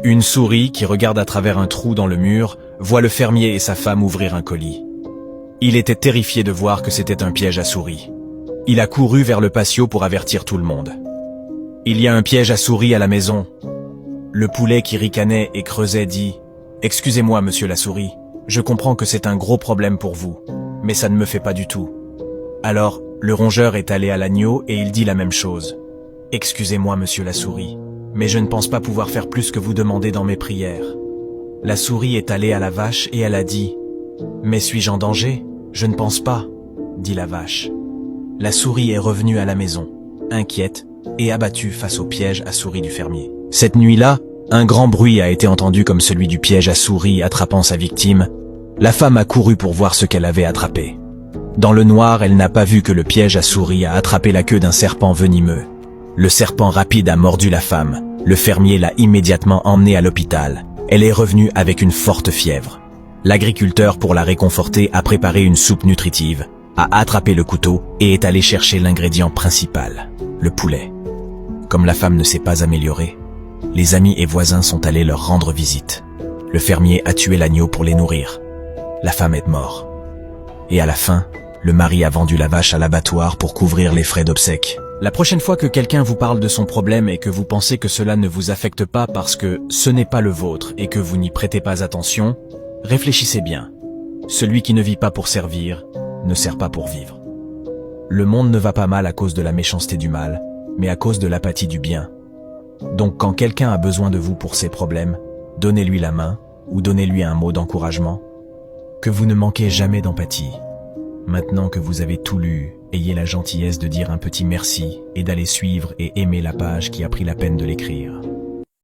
Une souris, qui regarde à travers un trou dans le mur, voit le fermier et sa femme ouvrir un colis. Il était terrifié de voir que c'était un piège à souris. Il a couru vers le patio pour avertir tout le monde. Il y a un piège à souris à la maison. Le poulet qui ricanait et creusait dit « Excusez-moi, monsieur la souris, je comprends que c'est un gros problème pour vous, mais ça ne me fait pas du tout. » Alors, le rongeur est allé à l'agneau et il dit la même chose. « Excusez-moi, monsieur la souris, mais je ne pense pas pouvoir faire plus que vous demandez dans mes prières. » La souris est allée à la vache et elle a dit « Mais suis-je en danger? Je ne pense pas, » dit la vache. La souris est revenue à la maison, inquiète et abattue face au piège à souris du fermier. Cette nuit-là, un grand bruit a été entendu comme celui du piège à souris attrapant sa victime. La femme a couru pour voir ce qu'elle avait attrapé. Dans le noir, elle n'a pas vu que le piège à souris a attrapé la queue d'un serpent venimeux. Le serpent rapide a mordu la femme. Le fermier l'a immédiatement emmenée à l'hôpital. Elle est revenue avec une forte fièvre. L'agriculteur, pour la réconforter, a préparé une soupe nutritive, a attrapé le couteau et est allé chercher l'ingrédient principal, le poulet. Comme la femme ne s'est pas améliorée, les amis et voisins sont allés leur rendre visite. Le fermier a tué l'agneau pour les nourrir. La femme est morte. Et à la fin, le mari a vendu la vache à l'abattoir pour couvrir les frais d'obsèques. La prochaine fois que quelqu'un vous parle de son problème et que vous pensez que cela ne vous affecte pas parce que ce n'est pas le vôtre et que vous n'y prêtez pas attention, réfléchissez bien. Celui qui ne vit pas pour servir, ne sert pas pour vivre. Le monde ne va pas mal à cause de la méchanceté du mal, mais à cause de l'apathie du bien. Donc quand quelqu'un a besoin de vous pour ses problèmes, donnez-lui la main ou donnez-lui un mot d'encouragement. Que vous ne manquez jamais d'empathie. Maintenant que vous avez tout lu, ayez la gentillesse de dire un petit merci et d'aller suivre et aimer la page qui a pris la peine de l'écrire.